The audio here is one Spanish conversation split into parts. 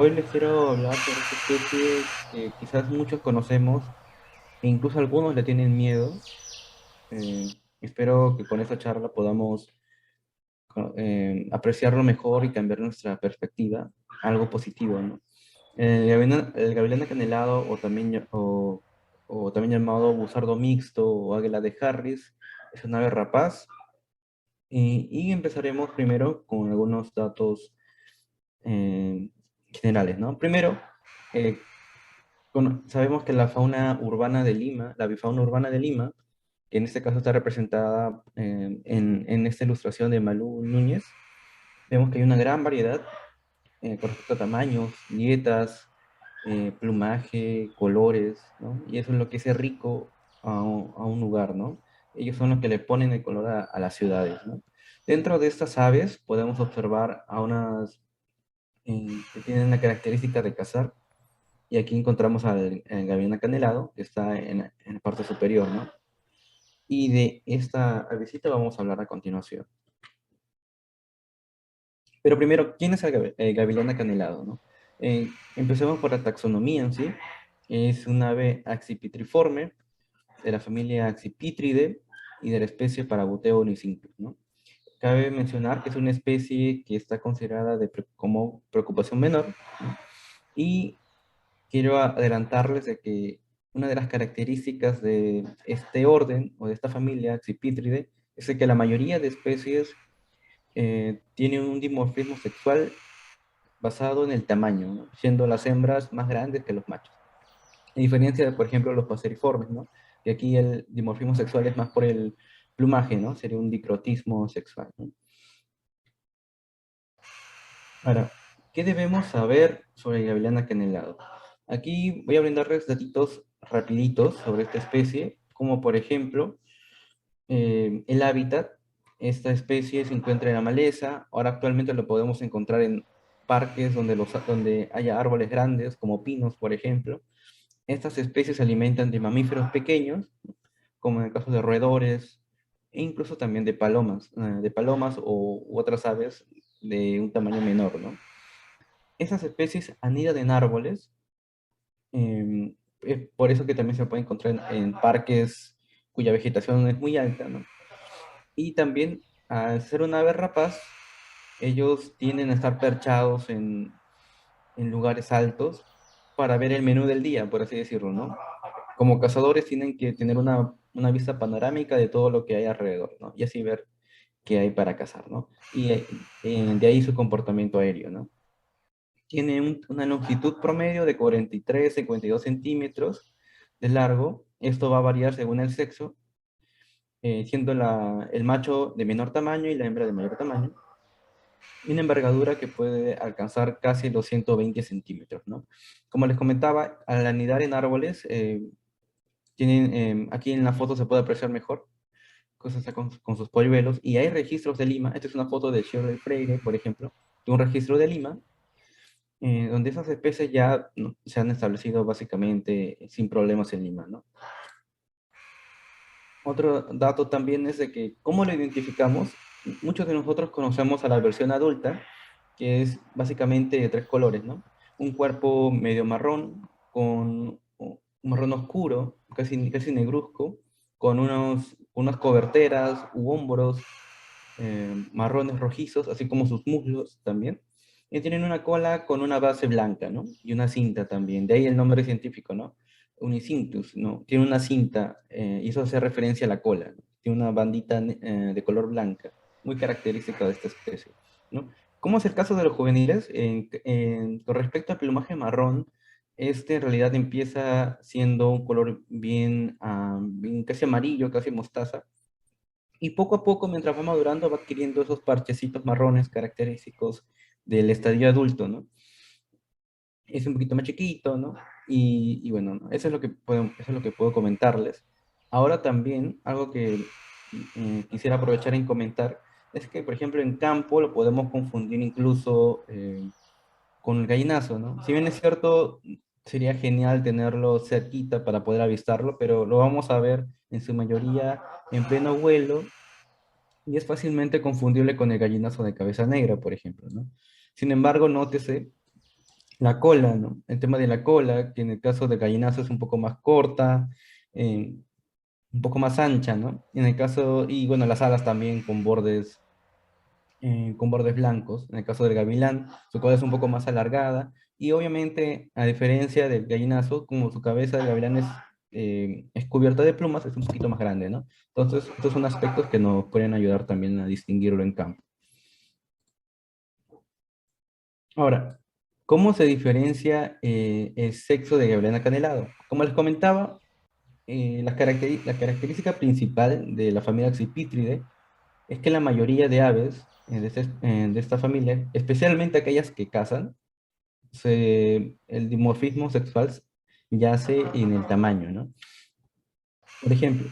Hoy les quiero hablar sobre esta especie que quizás muchos conocemos e incluso algunos le tienen miedo. Espero que con esta charla podamos apreciarlo mejor y cambiar nuestra perspectiva a algo positivo, ¿no? El gavilán acanelado o también llamado busardo mixto o águila de Harris es una ave rapaz y empezaremos primero con algunos datos eh, generales, ¿no? Primero, eh, sabemos que la fauna urbana de Lima, la avifauna urbana de Lima, que en este caso está representada en esta ilustración de Malú Núñez, vemos que hay una gran variedad con respecto a tamaños, dietas, plumaje, colores, ¿no? Y eso es lo que hace rico a un lugar, ¿no? Ellos son los que le ponen el color a las ciudades, ¿no? Dentro de estas aves podemos observar a unas que tienen la característica de cazar. Y aquí encontramos al gavión acanelado, que está en la parte superior, ¿no? Y de esta avecita vamos a hablar a continuación. Pero primero, ¿quién es el gavilán acanelado, no? Empecemos por la taxonomía en sí. Es un ave accipitriforme de la familia Accipitridae y de la especie Paraboteo unicinctus, ¿no? Cabe mencionar que es una especie que está considerada como preocupación menor, ¿no? Y quiero adelantarles de que una de las características de este orden o de esta familia Accipitridae es de que la mayoría de especies tienen un dimorfismo sexual basado en el tamaño, ¿no? Siendo las hembras más grandes que los machos. A diferencia de, por ejemplo, los paseriformes, ¿no? Y aquí el dimorfismo sexual es más por el plumaje, ¿no? Sería un dicrotismo sexual, ¿no? Ahora, ¿qué debemos saber sobre el gavilán acanelado? Aquí voy a brindarles datitos rapiditos sobre esta especie, como por ejemplo, el hábitat. Esta especie se encuentra en la maleza. Ahora actualmente lo podemos encontrar en parques donde haya árboles grandes, como pinos, por ejemplo. Estas especies se alimentan de mamíferos pequeños, como en el caso de roedores, e incluso también de palomas u otras aves de un tamaño menor, ¿no? Esas especies anidan en árboles, es por eso que también se puede encontrar en parques cuya vegetación es muy alta, ¿no? Y también, al ser una ave rapaz, ellos tienden a estar perchados en lugares altos para ver el menú del día, por así decirlo, ¿no? Como cazadores tienen que tener una vista panorámica de todo lo que hay alrededor, ¿no? Y así ver qué hay para cazar, ¿no? Y de ahí su comportamiento aéreo, ¿no? Tiene una longitud promedio de 43, 52 centímetros de largo. Esto va a variar según el sexo, siendo el macho de menor tamaño y la hembra de mayor tamaño. Y una envergadura que puede alcanzar casi los 120 centímetros, ¿no? Como les comentaba, al anidar en árboles, aquí en la foto se puede apreciar mejor, cosas está con sus polluelos, y hay registros de Lima. Esta es una foto de Shirley Freire, por ejemplo, de un registro de Lima, donde esas especies ya ¿no? se han establecido básicamente sin problemas en Lima, ¿no? Otro dato también es de que, ¿cómo lo identificamos? Muchos de nosotros conocemos a la versión adulta, que es básicamente de tres colores, ¿no? Un cuerpo medio marrón, con un marrón oscuro, casi negruzco, con unas coberteras u hombros marrones rojizos, así como sus muslos también. Y tienen una cola con una base blanca, ¿no? Y una cinta también, de ahí el nombre científico, ¿no? Unicinctus, ¿no? Tiene una cinta, y eso hace referencia a la cola, ¿no? Tiene una bandita de color blanca, muy característica de esta especie, ¿no? ¿Cómo es el caso de los juveniles? Con respecto al plumaje marrón, este en realidad empieza siendo un color bien casi amarillo, casi mostaza, y poco a poco, mientras va madurando, va adquiriendo esos parchecitos marrones característicos del estadio adulto, ¿no? Es un poquito más chiquito, ¿no? Y bueno, ¿no? Eso es lo que puedo comentarles. Ahora también, algo que quisiera aprovechar en comentar, es que, por ejemplo, en campo lo podemos confundir incluso con el gallinazo, ¿no? Si bien es cierto, sería genial tenerlo cerquita para poder avistarlo, pero lo vamos a ver en su mayoría en pleno vuelo y es fácilmente confundible con el gallinazo de cabeza negra, por ejemplo, ¿no? Sin embargo, nótese La cola, ¿no? El tema de la cola, que en el caso de gallinazo es un poco más corta, eh, un poco más ancha, ¿no? En el caso, y bueno, las alas también con bordes blancos. En el caso del gavilán, su cola es un poco más alargada y obviamente, a diferencia del gallinazo, como su cabeza del gavilán es cubierta de plumas, es un poquito más grande, ¿no? Entonces, estos son aspectos que nos pueden ayudar también a distinguirlo en campo. Ahora, ¿cómo se diferencia el sexo de gavilán acanelado? Como les comentaba, la característica principal de la familia Accipitridae es que la mayoría de aves de esta familia, especialmente aquellas que cazan, el dimorfismo sexual yace en el tamaño, ¿no? Por ejemplo,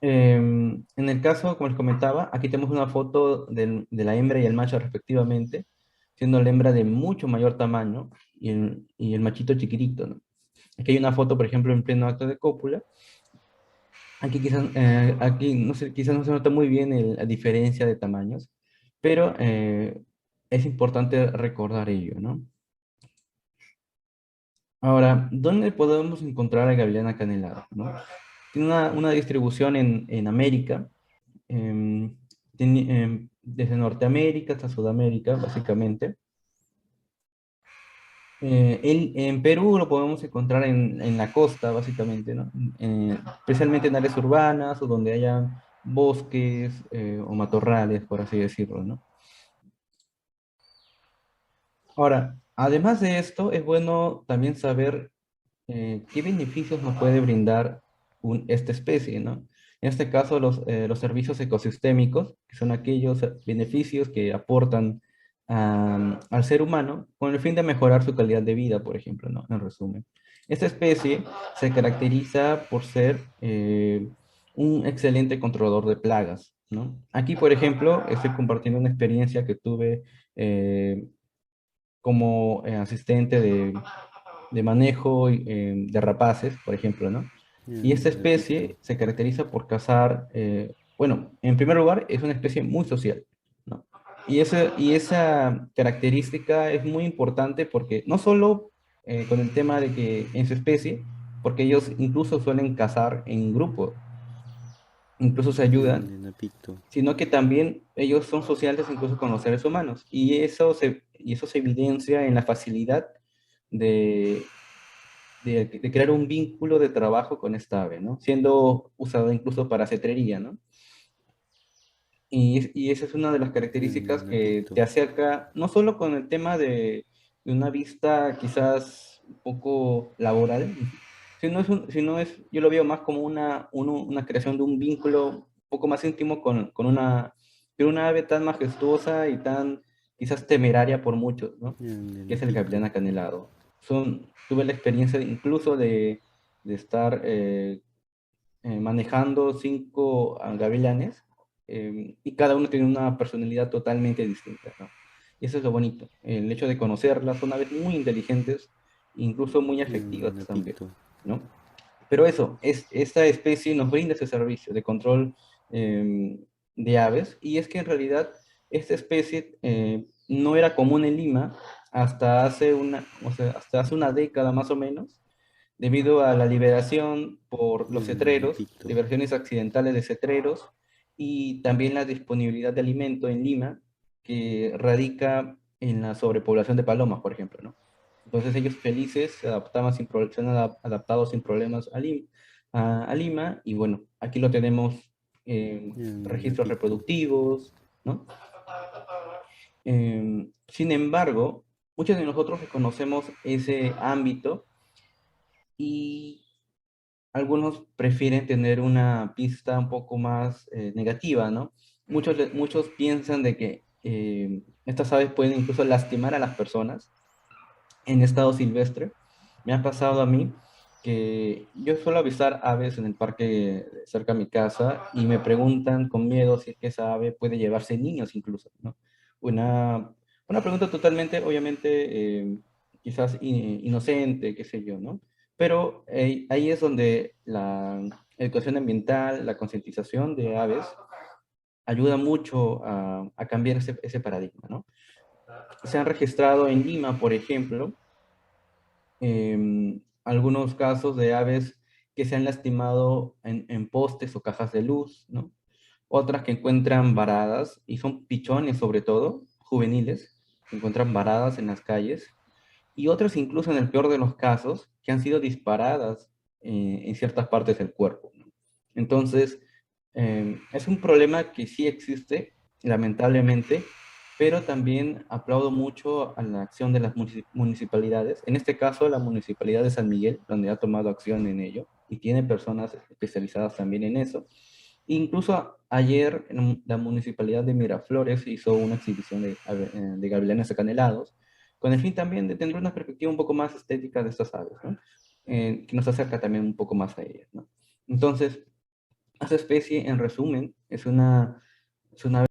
en el caso, como les comentaba, aquí tenemos una foto de la hembra y el macho respectivamente, siendo la hembra de mucho mayor tamaño y el machito chiquitito, ¿no? Aquí hay una foto, por ejemplo, en pleno acto de cópula. Aquí no sé, quizás no se nota muy bien la diferencia de tamaños, pero es importante recordar ello, ¿no? Ahora, ¿dónde podemos encontrar a gavilán acanelado, ¿no? Tiene una distribución en América, desde Norteamérica hasta Sudamérica, básicamente. En Perú lo podemos encontrar en la costa, básicamente, ¿no? Especialmente en áreas urbanas o donde haya bosques o matorrales, por así decirlo, ¿no? Ahora, además de esto, es bueno también saber qué beneficios nos puede brindar esta especie, ¿no? En este caso, los servicios ecosistémicos, que son aquellos beneficios que aportan al ser humano con el fin de mejorar su calidad de vida, por ejemplo, ¿no? En resumen. Esta especie se caracteriza por ser un excelente controlador de plagas, ¿no? Aquí, por ejemplo, estoy compartiendo una experiencia que tuve eh, como asistente de manejo de rapaces, por ejemplo, ¿no? Y esta Repito. especie se caracteriza por cazar, bueno, en primer lugar, es una especie muy social, ¿no? Y esa característica es muy importante porque no solo con el tema de que en su especie, porque ellos incluso suelen cazar en grupo, incluso se ayudan, Repito. sino que también ellos son sociales incluso con los seres humanos. Y eso se evidencia en la facilidad de, de crear un vínculo de trabajo con esta ave, ¿no? Siendo usado incluso para cetrería, ¿no? Y esa es una de las características que Repito. te acerca, no solo con el tema de una vista quizás un poco laboral, sino es, yo lo veo más como una creación de un vínculo un poco más íntimo con una ave tan majestuosa y tan quizás temeraria por muchos, ¿no? Que es el Repito. gavilán acanelado. Tuve la experiencia incluso de estar manejando 5 gavilanes y cada uno tiene una personalidad totalmente distinta, ¿no? Y eso es lo bonito, el hecho de conocerlas, son aves muy inteligentes, incluso muy afectivas también, Repito. ¿no? Pero esta especie nos brinda ese servicio de control de aves y es que en realidad esta especie no era común en Lima o sea, hasta hace una década más o menos, debido a la liberación por los cetreros, Repito. liberaciones accidentales de cetreros y también la disponibilidad de alimento en Lima, que radica en la sobrepoblación de palomas, por ejemplo, ¿no? Entonces ellos felices se han adaptado sin problemas a Lima y bueno, aquí lo tenemos en registros Repito. reproductivos, ¿no? Sin embargo, muchos de nosotros reconocemos ese ámbito y algunos prefieren tener una pista un poco más negativa, ¿no? Muchos piensan de que estas aves pueden incluso lastimar a las personas en estado silvestre. Me ha pasado a mí que yo suelo avisar aves en el parque cerca de mi casa y me preguntan con miedo si es que esa ave puede llevarse niños incluso, ¿no? Una pregunta totalmente, obviamente, quizás inocente, qué sé yo, ¿no? Pero ahí es donde la educación ambiental, la concientización de aves ayuda mucho a cambiar ese paradigma, ¿no? Se han registrado en Lima, por ejemplo, algunos casos de aves que se han lastimado en postes o cajas de luz, ¿no? Otras que encuentran varadas, y son pichones sobre todo, juveniles, que encuentran varadas en las calles, y otras incluso en el peor de los casos, que han sido disparadas en ciertas partes del cuerpo, ¿no? Entonces, es un problema que sí existe, lamentablemente, pero también aplaudo mucho a la acción de las municipalidades, en este caso la Municipalidad de San Miguel, donde ha tomado acción en ello, y tiene personas especializadas también en eso. Incluso ayer la Municipalidad de Miraflores hizo una exhibición de gavilanes acanelados, con el fin también de tener una perspectiva un poco más estética de estas aves, ¿no? Que nos acerca también un poco más a ellas, ¿no? Entonces, esta especie, en resumen, es una ave